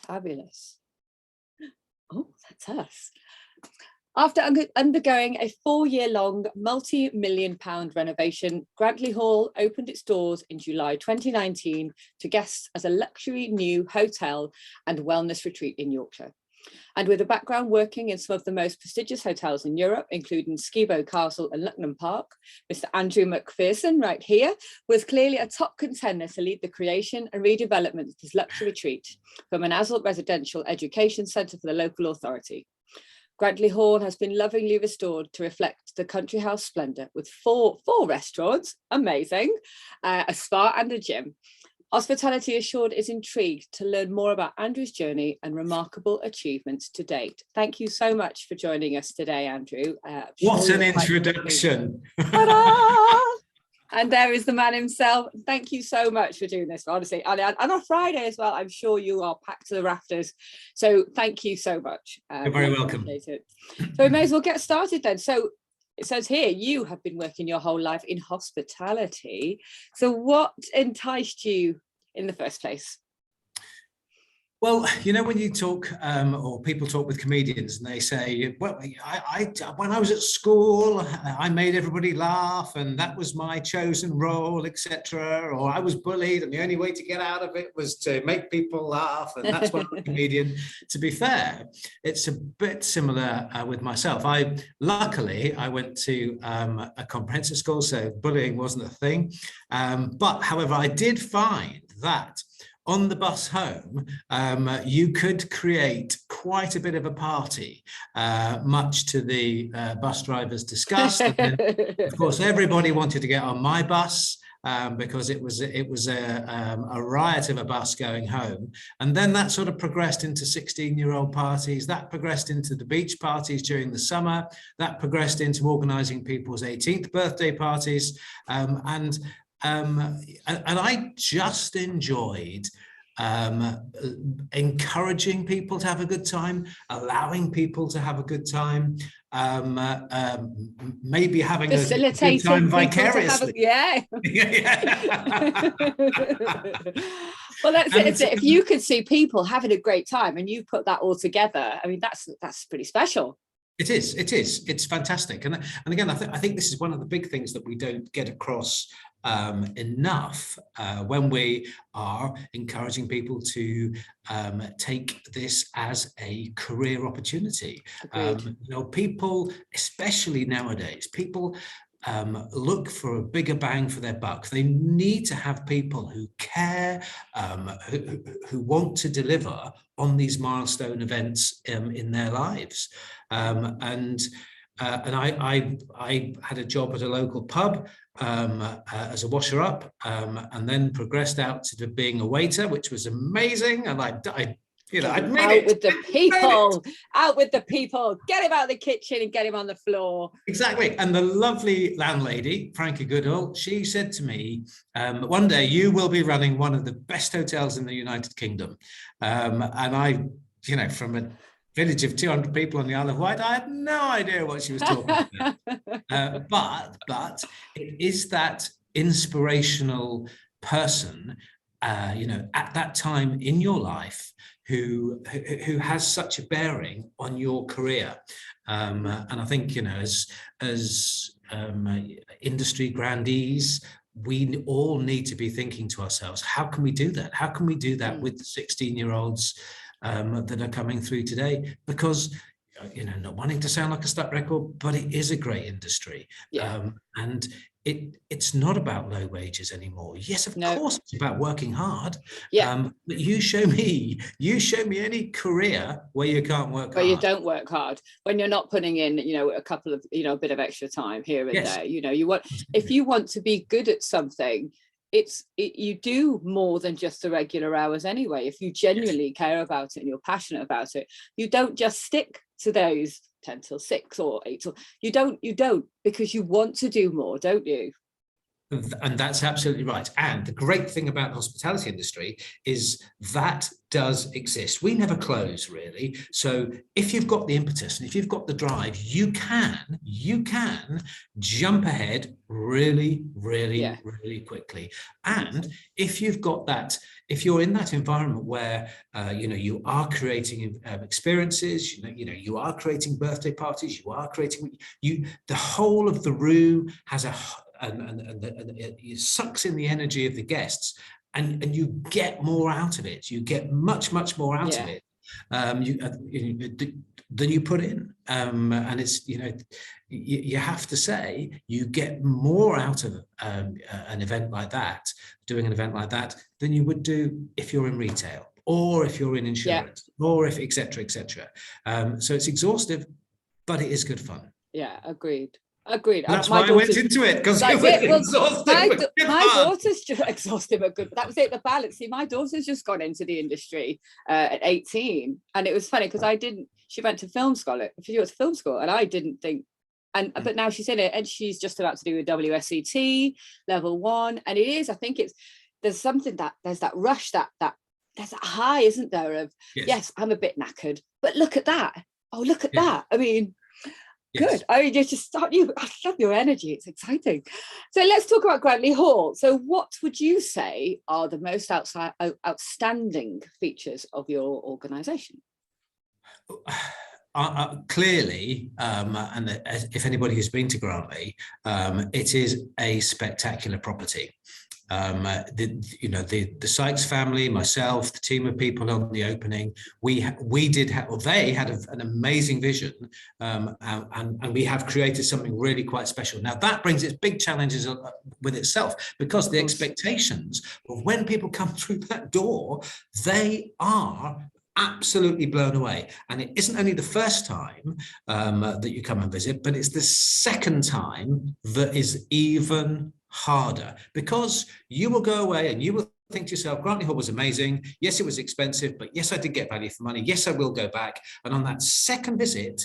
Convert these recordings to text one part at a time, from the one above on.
Fabulous. Oh, that's us. After undergoing a 4-year-long multi-million-pound renovation, Grantley Hall opened its doors in July 2019 to guests as a luxury new hotel and wellness retreat in Yorkshire. And with a background working in some of the most prestigious hotels in Europe, including Skibo Castle and Lucknam Park, Mr. Andrew McPherson, right here, was clearly a top contender to lead the creation and redevelopment of this luxury retreat from an adult residential education centre for the local authority. Grantley Hall has been lovingly restored to reflect the country house splendour with four restaurants, amazing, a spa and a gym. Hospitality Assured is intrigued to learn more about Andrew's journey and remarkable achievements to date. Thank you so much for joining us today, Andrew. What an introduction. And there is the man himself. Thank you so much for doing this, honestly. And on Friday as well, I'm sure you are packed to the rafters. So thank you so much. You're very welcome. So we may as well get started then. So it says here, you have been working your whole life in hospitality. So what enticed you in the first place? Well, you know, when you talk or people talk with comedians and they say, well, when I was at school, I made everybody laugh and that was my chosen role, etc. Or I was bullied and the only way to get out of it was to make people laugh. And that's why I'm a comedian. To be fair, it's a bit similar with myself. Luckily, I went to a comprehensive school, so bullying wasn't a thing. But however, I did find that on the bus home, you could create quite a bit of a party, much to the bus driver's disgust. And then, of course, everybody wanted to get on my bus because it was a riot of a bus going home. And then that sort of progressed into 16-year-old parties. That progressed into the beach parties during the summer. That progressed into organising people's 18th birthday parties. And I just enjoyed encouraging people to have a good time, allowing people to have a good time, maybe having a good time vicariously. Well, that's it. If you could see people having a great time and you put that all together, I mean, that's pretty special. It is. It's fantastic. And again, I think this is one of the big things that we don't get across enough when we are encouraging people to take this as a career opportunity. You know, people, especially nowadays, people look for a bigger bang for their buck. They need to have people who care, who want to deliver on these milestone events in their lives. And I had a job at a local pub as a washer-up, and then progressed out to being a waiter, which was amazing. And I'd made out with the people, get him out of the kitchen and get him on the floor. Exactly. And the lovely landlady, Frankie Goodall, she said to me, one day you will be running one of the best hotels in the United Kingdom. And I, you know, from a village of 200 people on the Isle of Wight, I had no idea what she was talking about. But it is that inspirational person, you know, at that time in your life who has such a bearing on your career. And I think, you know, as industry grandees, we all need to be thinking to ourselves, how can we do that? How can we do that with the 16-year-olds that are coming through today? Because, you know, not wanting to sound like a stuck record, but it is a great industry. And it's not about low wages anymore. Yes, of course, it's about working hard. But you show me any career where you can't work hard. Where you don't work hard, when you're not putting in, you know, a couple of, you know, a bit of extra time here and there. You know, if you want to be good at something, you do more than just the regular hours anyway. If you genuinely care about it and you're passionate about it, you don't just stick to those 10 till 6 or 8 till you don't, because you want to do more, don't you? And that's absolutely right. And the great thing about the hospitality industry is that does exist. We never close, really. So if you've got the impetus and if you've got the drive, you can jump ahead really, really, really quickly. And if you've got that, if you're in that environment where you are creating experiences, you are creating birthday parties, you are creating the whole of the room has and it sucks in the energy of the guests, and you get more out of it. You get much more out of it than you put in. And it's, you have to say, you get more out of an event like that, doing an event like that, than you would do if you're in retail or if you're in insurance or if et cetera, et cetera. So it's exhaustive, but it is good fun. Yeah, agreed. That's why I went into it, because it was exhausting. My daughter's just exhausted but good. That was it, the balance. See, my daughter's just gone into the industry at 18, and it was funny because she went to film school. She went to film school, and I didn't think. But now she's in it, and she's just about to do a WSET level 1, and it is. I think there's something there's that rush that there's that high, isn't there? Of yes, I'm a bit knackered, but look at that. Oh, look at that. I mean. Good. Yes. I mean, I love your energy. It's exciting. So let's talk about Grantley Hall. So what would you say are the most outstanding features of your organisation? Clearly, and if anybody has been to Grantley, it is a spectacular property. The Sykes family, myself, the team of people on the opening, they had an amazing vision, and we have created something really quite special. Now that brings its big challenges with itself, because the expectations of when people come through that door, they are absolutely blown away. And it isn't only the first time that you come and visit, but it's the second time that is even harder, because you will go away and you will think to yourself, Grantley Hall was amazing. Yes, it was expensive, but yes, I did get value for money. Yes, I will go back. And on that second visit,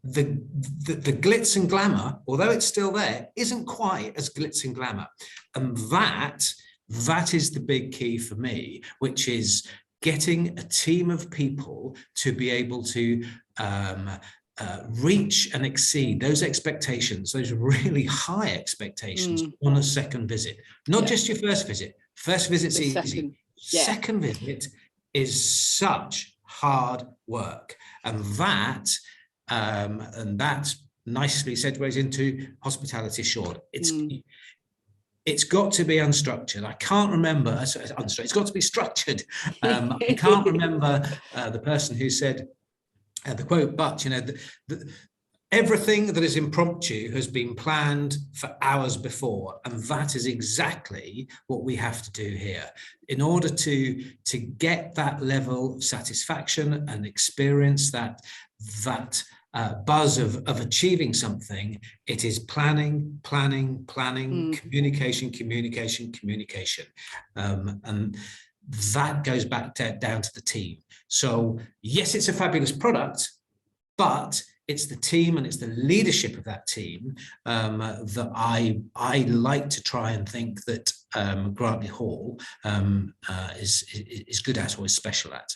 the glitz and glamour, although it's still there, isn't quite as glitz and glamour. And that is the big key for me, which is getting a team of people to be able to reach and exceed those expectations, those really high expectations on a second visit. Not just your first visit. First visit's easy. Second visit is such hard work. And that nicely segues into hospitality short. It's got to be unstructured. I can't remember, unstructured. It's got to be structured. I can't remember the person who said the quote, but everything that is impromptu has been planned for hours before, and that is exactly what we have to do here in order to get that level of satisfaction and experience that buzz of achieving something. It is planning, communication, and that goes back down to the team. So yes, it's a fabulous product, but it's the team and it's the leadership of that team that I like to try and think that Grantley Hall is good at or is special at.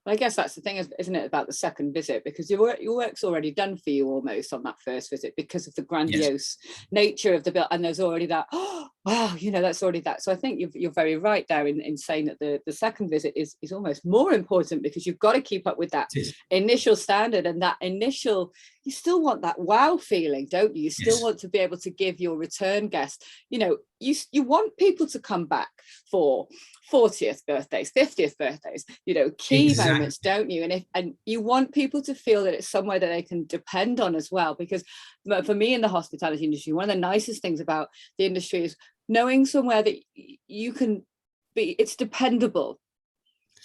I guess that's the thing, isn't it, about the second visit, because your work's already done for you almost on that first visit because of the grandiose nature of the bill, and there's already that, oh wow, that's already that. So I think you're very right there in saying that the second visit is almost more important, because you've got to keep up with that initial standard, and that initial, you still want that wow feeling, don't you? You still want to be able to give your return guest, you want people to come back for 40th birthdays, 50th birthdays, key moments, don't you? And you want people to feel that it's somewhere that they can depend on as well, because for me in the hospitality industry, one of the nicest things about the industry is knowing somewhere that you can be, it's dependable.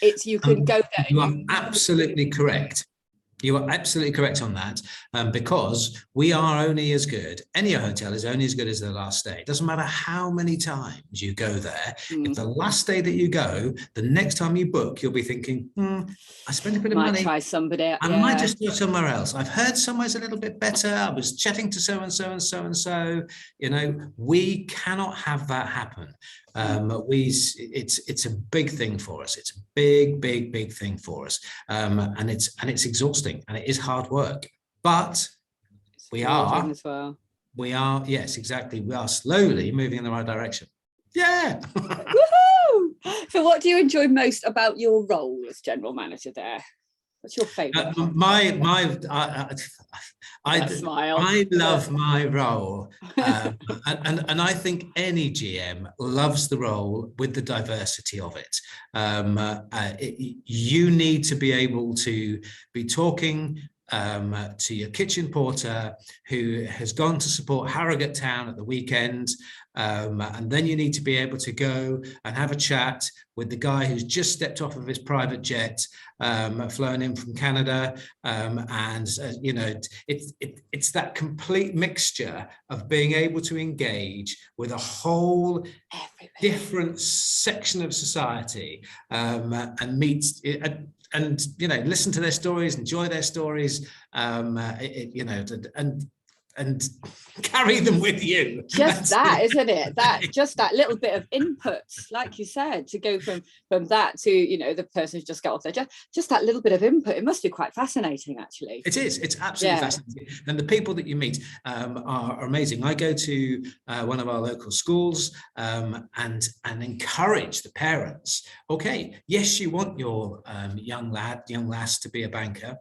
You can go there. You are absolutely correct. You are absolutely correct on that, because we are only as good, any hotel is only as good as their last stay. It doesn't matter how many times you go there. If the last day that you go, the next time you book, you'll be thinking, I spent a bit of Might money. try somebody. I might just go somewhere else. I've heard somewhere's a little bit better. I was chatting to so and so and so and so. You know, we cannot have that happen. It's a big thing for us. It's a big thing for us, and it's exhausting and it is hard work. But we are as well. Yes, exactly. We are slowly moving in the right direction. Yeah. Woohoo! So, what do you enjoy most about your role as general manager there? What's your favourite? I love my role, and I think any GM loves the role with the diversity of it. You need to be able to be talking to your kitchen porter who has gone to support Harrogate Town at the weekend, and then you need to be able to go and have a chat with the guy who's just stepped off of his private jet, flown in from Canada, you know, it's that complete mixture of being able to engage with a whole different section of society, and meet and you know, listen to their stories, enjoy their stories, you know, and carry them with you. Just that, isn't it? Just that little bit of input, like you said, to go from that to, you know, the person who's just got off their just that little bit of input. It must be quite fascinating, actually. It is. It's absolutely fascinating, and the people that you meet are amazing. I go to one of our local schools, and encourage the parents. Okay, yes, you want your young lass to be a banker,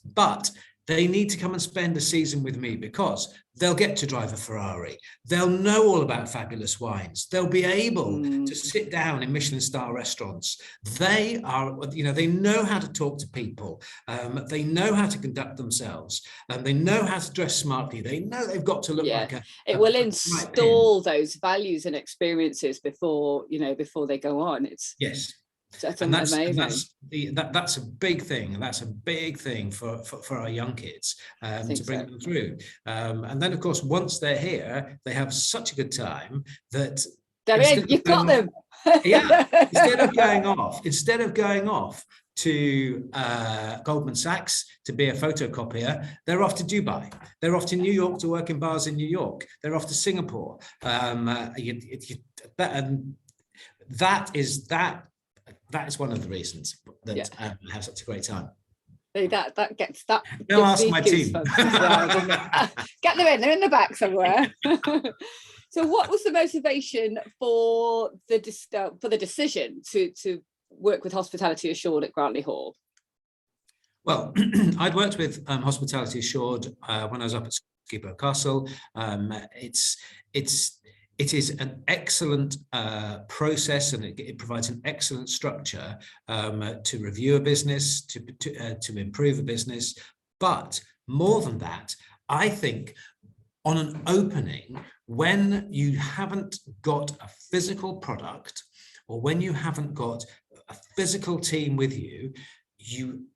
but they need to come and spend a season with me, because they'll get to drive a Ferrari. They'll know all about fabulous wines. They'll be able to sit down in Michelin star restaurants. They are, you know, they know how to talk to people. They know how to conduct themselves. They know how to dress smartly. They know they've got to look like it will install those values and experiences before they go on. That's amazing. That's a big thing. That's a big thing for our young kids, to bring them through. And then, of course, once they're here, they have such a good time that you've got them. Yeah. Instead of going off to Goldman Sachs to be a photocopier, they're off to Dubai. They're off to New York to work in bars in New York. They're off to Singapore. That is one of the reasons that I have such a great time. That gets that. Don't ask my team. Get them in. They're in the back somewhere. So, what was the motivation for the decision to work with Hospitality Assured at Grantley Hall? Well, I'd worked with Hospitality Assured when I was up at Skibo Castle. It is an excellent process, and it provides an excellent structure to review a business, to improve a business. But more than that, I think on an opening, when you haven't got a physical product, or when you haven't got a physical team with you,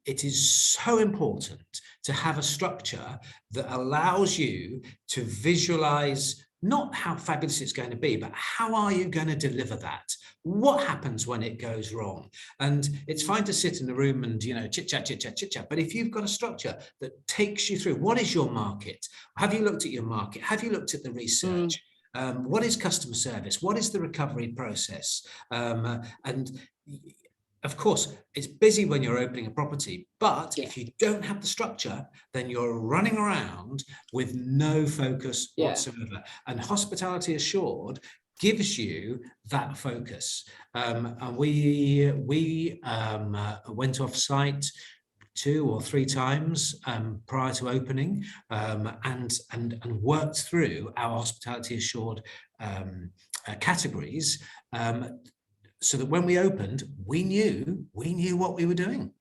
it is so important to have a structure that allows you to visualize not how fabulous it's going to be, but how are you going to deliver that? What happens when it goes wrong? And it's fine to sit in a room and, you know, chit chat. But if you've got a structure that takes you through, what is your market? Have you looked at your market? Have you looked at the research? What is customer service? What is the recovery process? And of course, it's busy when you're opening a property, but if you don't have the structure, then you're running around with no focus whatsoever. And Hospitality Assured gives you that focus. And we went off site 2 or 3 times prior to opening, and worked through our Hospitality Assured categories. so that when we opened, we knew what we were doing,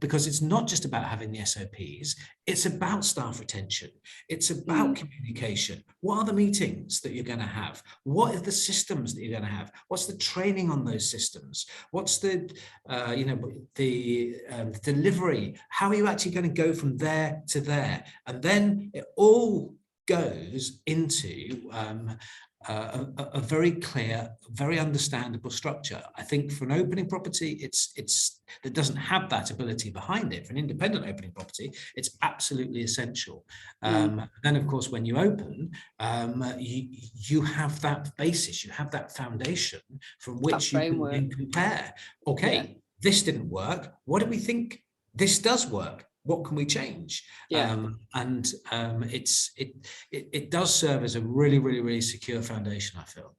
because it's not just about having the SOPs, it's about staff retention, it's about communication. What are the meetings that you're going to have? What are the systems that you're going to have? What's the training on those systems? What's the delivery? How are you actually going to go from there to there? And then it all goes into a very clear, very understandable structure. I think for an opening property, it's that doesn't have that ability behind it. For an independent opening property, it's absolutely essential. Then, of course, when you open, you have that basis, you have that foundation from which you can then compare. Okay, this didn't work. What do we think this does work? What can we change? It does serve as a really, really, really secure foundation, I feel.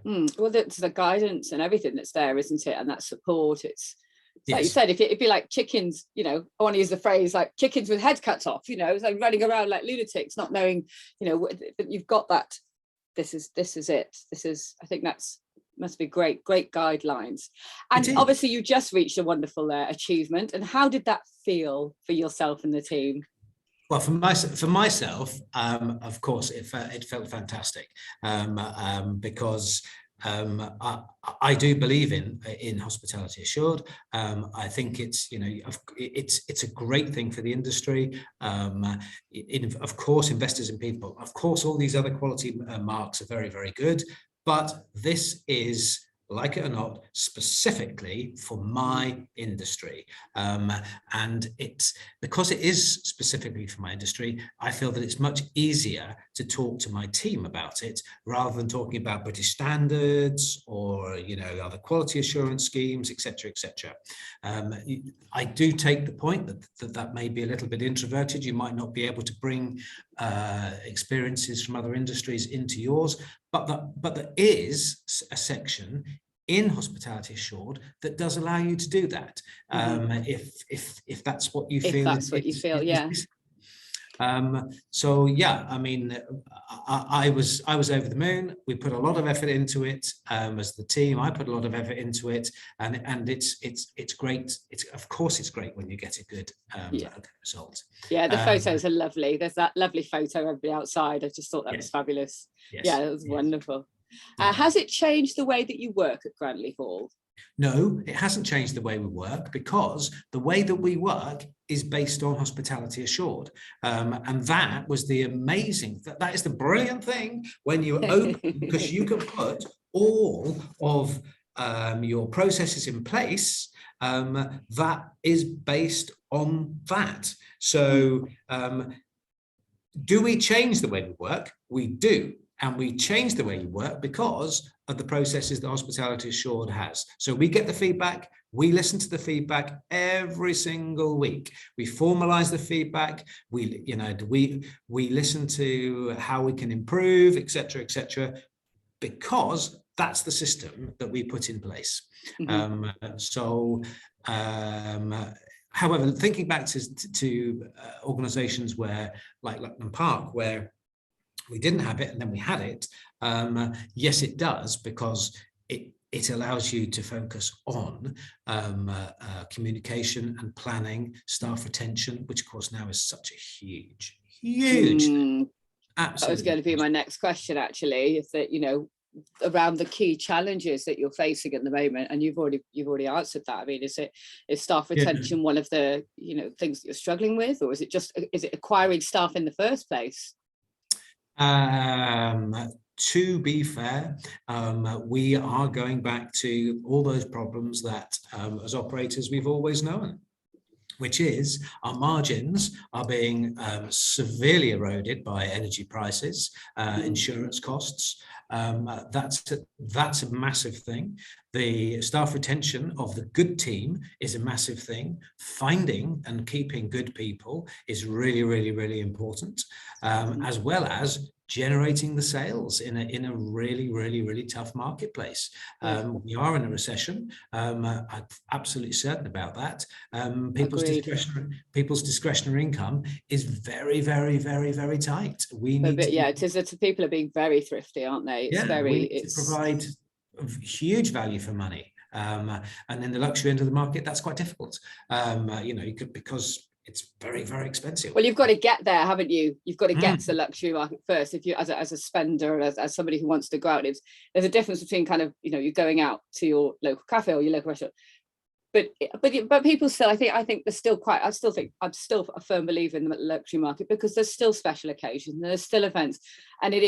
Well, it's the guidance and everything that's there, isn't it? And that support. It's like you said, if you're like chickens, you know, I want to use the phrase like chickens with heads cut off, you know, it's like running around like lunatics, not knowing, you know, that you've got that. This is it. This is, I think that's must be great guidelines. And obviously you just reached a wonderful achievement. And how did that feel for yourself and the team? Well, for myself, of course, it felt fantastic, because I do believe in hospitality assured. I think it's, you know, it's a great thing for the industry. Of course, investors in people, of course, all these other quality marks are very, very good. But this is, like it or not, specifically for my industry. And it's because it is specifically for my industry, I feel that it's much easier to talk to my team about it rather than talking about British standards or, you know, other quality assurance schemes, etc., etc. I do take the point that may be a little bit introverted. You might not be able to bring experiences from other industries into yours, but there is a section in hospitality assured that does allow you to do that, if that's what you feel. If that's what you feel, yeah. So yeah, I mean, I was over the moon. We put a lot of effort into it, as the team. I put a lot of effort into it, and it's great. Of course it's great when you get a good result. Yeah, the photos are lovely. There's that lovely photo of the outside. I just thought that was fabulous. Yeah, it was wonderful. Has it changed the way that you work at Grantley Hall? No, it hasn't changed the way we work, because the way that we work is based on hospitality assured. And that was the amazing, that is the brilliant thing when you open, because you can put all of your processes in place that is based on that. So do we change the way we work? We do. And we change the way you work because of the processes that Hospitality Assured has. So we get the feedback, we listen to the feedback every single week. We formalize the feedback, we listen to how we can improve, etc., because that's the system that we put in place. However, thinking back to organizations where, like Lucknam Park, where we didn't have it and then we had it, yes, it does, because it allows you to focus on communication and planning, staff retention, which of course now is such a huge thing. Absolutely. That was going to be my next question, actually, is that, you know, around the key challenges that you're facing at the moment, and you've already answered that. I mean, is staff retention one of the, you know, things that you're struggling with, or is it acquiring staff in the first place? To be fair, we are going back to all those problems that as operators we've always known, which is our margins are being severely eroded by energy prices, insurance costs. That's a massive thing. The staff retention of the good team is a massive thing. Finding and keeping good people is really, really, really important, as well as generating the sales in a really, really, really tough marketplace. We are in a recession. I'm absolutely certain about that. People's discretionary income is very, very, very, very tight. We need it is. People are being very thrifty, aren't they? It's huge value for money. And in the luxury end of the market, that's quite difficult. You could, because it's very, very expensive. Well, you've got to get there, haven't you? You've got to get to the luxury market first. If you, as a spender, as somebody who wants to go out, there's a difference between kind of, you're going out to your local cafe or your local restaurant. But people still, I think there's still I'm still a firm believer in the luxury market, because there's still special occasions, there's still events, and it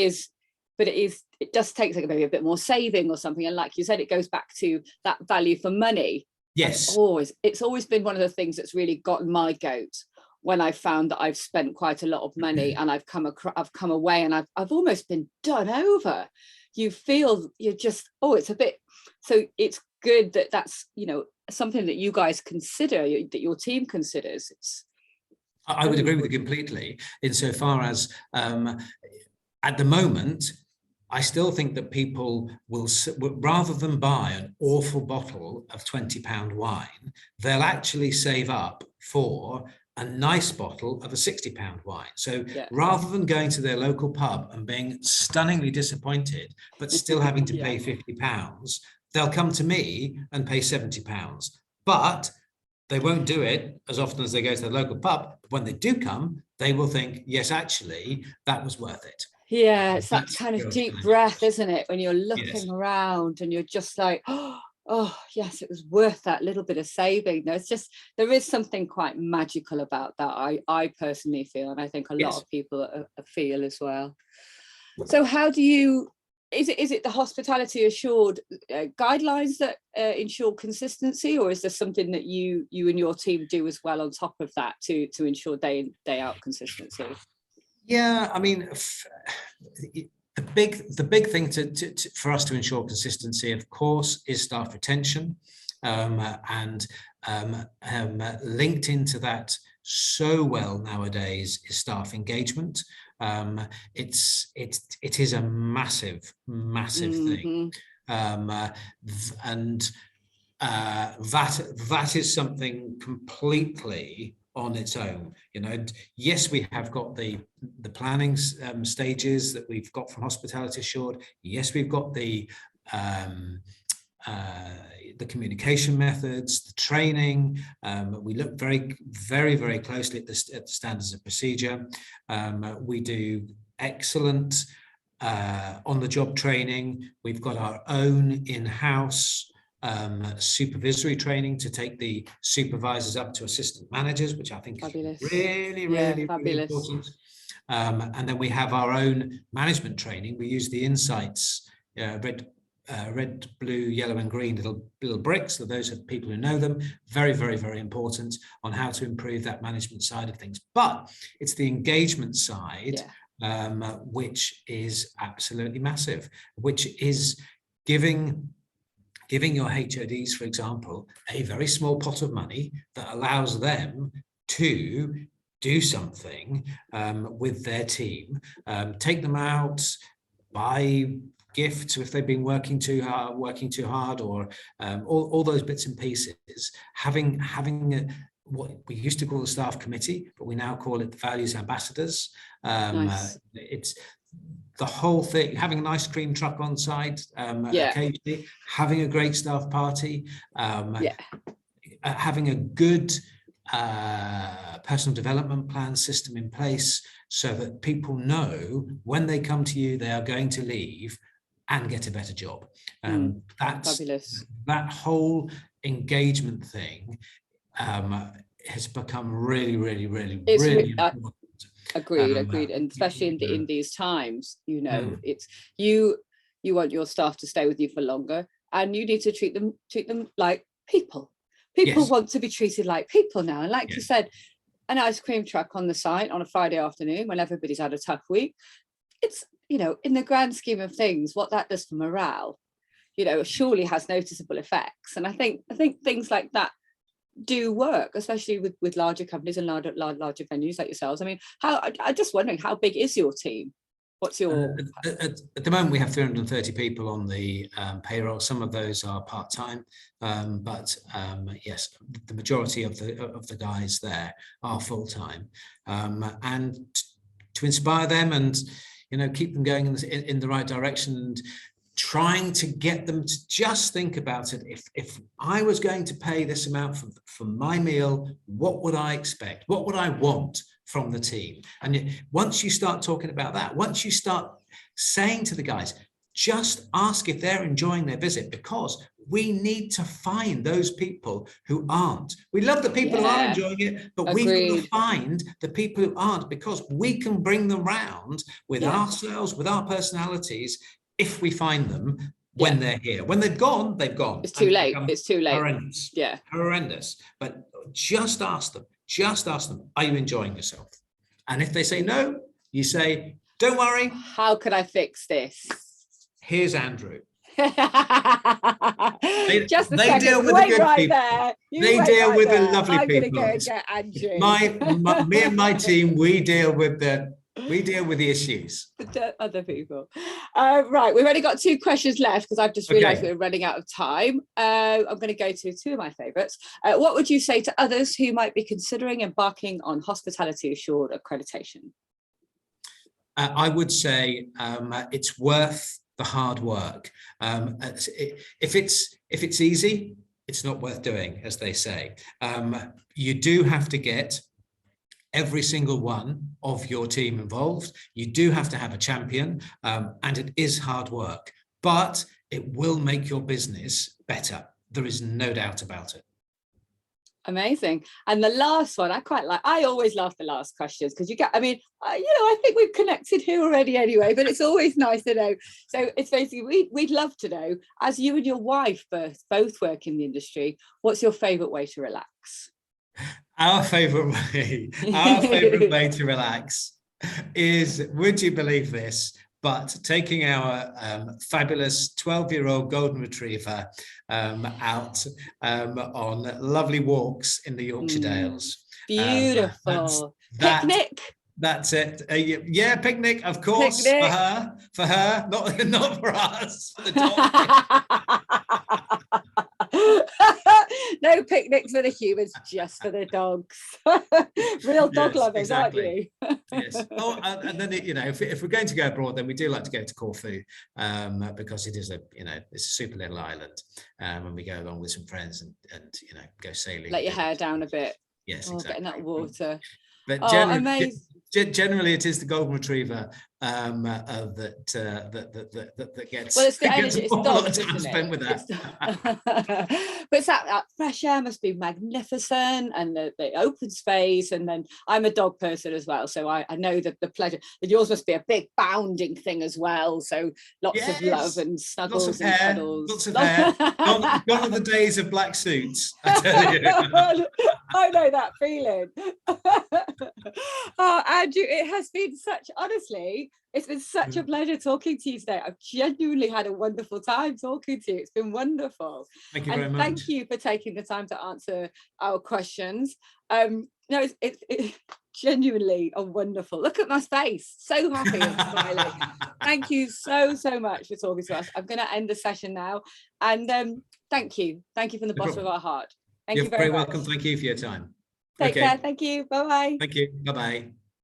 just takes like maybe a bit more saving or something. And like you said, it goes back to that value for money. Yes. It's always been one of the things that's really gotten my goat, when I found that I've spent quite a lot of money and I've come away and I've almost been done over. You feel you're just, it's a bit, so it's good that that's, something that you guys consider, that your team considers. I would agree with you completely, insofar as at the moment, I still think that people will, rather than buy an awful bottle of £20 wine, they'll actually save up for a nice bottle of a £60 wine. So rather than going to their local pub and being stunningly disappointed, but still having to pay £50, they'll come to me and pay £70. But they won't do it as often as they go to the local pub. But when they do come, they will think, yes, actually, that was worth it. Yeah, it's that kind of deep breath, isn't it? When you're looking around and you're just like, oh, yes, it was worth that little bit of saving. There is something quite magical about that. I personally feel, and I think a lot of people feel as well. So how do you, is it the hospitality assured guidelines that ensure consistency, or is there something that you and your team do as well on top of that to ensure day in, day out consistency? Yeah, I mean, the big thing for us to ensure consistency, of course, is staff retention, and linked into that so well nowadays is staff engagement. It is a massive thing, and that is something completely on its own. Yes, we have got the planning stages that we've got from Hospitality Assured. Yes, we've got the communication methods, the training. We look very, very, very closely at the standards of procedure. We do excellent on-the-job training. We've got our own in-house supervisory training to take the supervisors up to assistant managers, which I think is really, really important. And then we have our own management training. We use the insights, red, blue, yellow and green little bricks. So those are people who know them. Very, very, very important on how to improve that management side of things. But it's the engagement side, which is absolutely massive, which is giving your HODs, for example, a very small pot of money that allows them to do something with their team, take them out, buy gifts if they've been working too hard, or all those bits and pieces. Having what we used to call the staff committee, but we now call it the values ambassadors. It's the whole thing, having an ice cream truck on site, occasionally, having a great staff party, having a good personal development plan system in place, so that people know when they come to you, they are going to leave and get a better job. That's fabulous. That whole engagement thing has become really, really, really, really important. Agreed, and especially in these times, it's you want your staff to stay with you for longer, and you need to treat them like people. People want to be treated like people now, and like you said, an ice cream truck on the site on a Friday afternoon when everybody's had a tough week, it's in the grand scheme of things, what that does for morale, surely has noticeable effects. And I think things like that do work, especially with larger companies and larger venues like yourselves. I mean, I'm just wondering, how big is your team? What's your at the moment? We have 330 people on the payroll. Some of those are part-time, but yes, the majority of the guys there are full-time, and to inspire them and keep them going in the right direction. And trying to get them to just think about it. If I was going to pay this amount for my meal, what would I expect? What would I want from the team? And once you start talking about that, once you start saying to the guys, just ask if they're enjoying their visit, because we need to find those people who aren't. We love the people who are enjoying it, but we've got to find the people who aren't, because we can bring them round with ourselves, with our personalities, if we find them when they're here. When they've gone, they've gone. It's too late. It's too late. Horrendous. Yeah. Horrendous. But just ask them, are you enjoying yourself? And if they say no, you say, don't worry. How could I fix this? Here's Andrew. Just a they second. deal with Wait the good right people. there. They deal with the lovely I'm people. I'm going to go and get Andrew. Me and my team, we deal with the issues. The other people. Right, we've only got 2 questions left because I've just realised we're running out of time. I'm going to go to 2 of my favourites. What would you say to others who might be considering embarking on hospitality assured accreditation? I would say it's worth the hard work. If it's easy, it's not worth doing, as they say. You do have to get every single one of your team involved. You do have to have a champion, and it is hard work, but it will make your business better. There is no doubt about it. Amazing. And the last one, I always love the last questions because you get, I think we've connected here already anyway, but it's always nice to know. So it's basically, we'd love to know, as you and your wife both work in the industry, what's your favourite way to relax? Our favourite way to relax is, would you believe this, but taking our fabulous 12-year-old golden retriever out on lovely walks in the Yorkshire Dales. Beautiful. Picnic. That's it. Yeah, picnic, of course. Picnic. For her, not for us. For the dog. No picnics for the humans, just for the dogs. Real dog lovers, exactly. Aren't you? Yes. Oh, and then if we're going to go abroad, then we do like to go to Corfu, because it is it's a super little island, and we go along with some friends and go sailing. Let your hair down a bit. Yes, exactly. Get in that water. But generally, it is the golden retriever that gets. Well, it's the energy. It's dogs, time spent with that. But it's that fresh air must be magnificent, and the open space. And then I'm a dog person as well, so I know that the pleasure. But yours must be a big bounding thing as well. So lots of love and snuggles and cuddles. Lots of hair. Gone are the days of black suits, I tell you. I know that feeling. Oh, Andrew, it has been honestly, it's been such a pleasure talking to you today. I've genuinely had a wonderful time talking to you. It's been wonderful. Thank you very much. Thank you for taking the time to answer our questions. It's genuinely a wonderful, look at my face, so happy and smiling. Thank you so much for talking to us. I'm going to end the session now, and thank you from the bottom of our heart. Thank you very much. You're very welcome. Thank you for your time. Take care. Thank you. Bye-bye. Thank you. Bye-bye.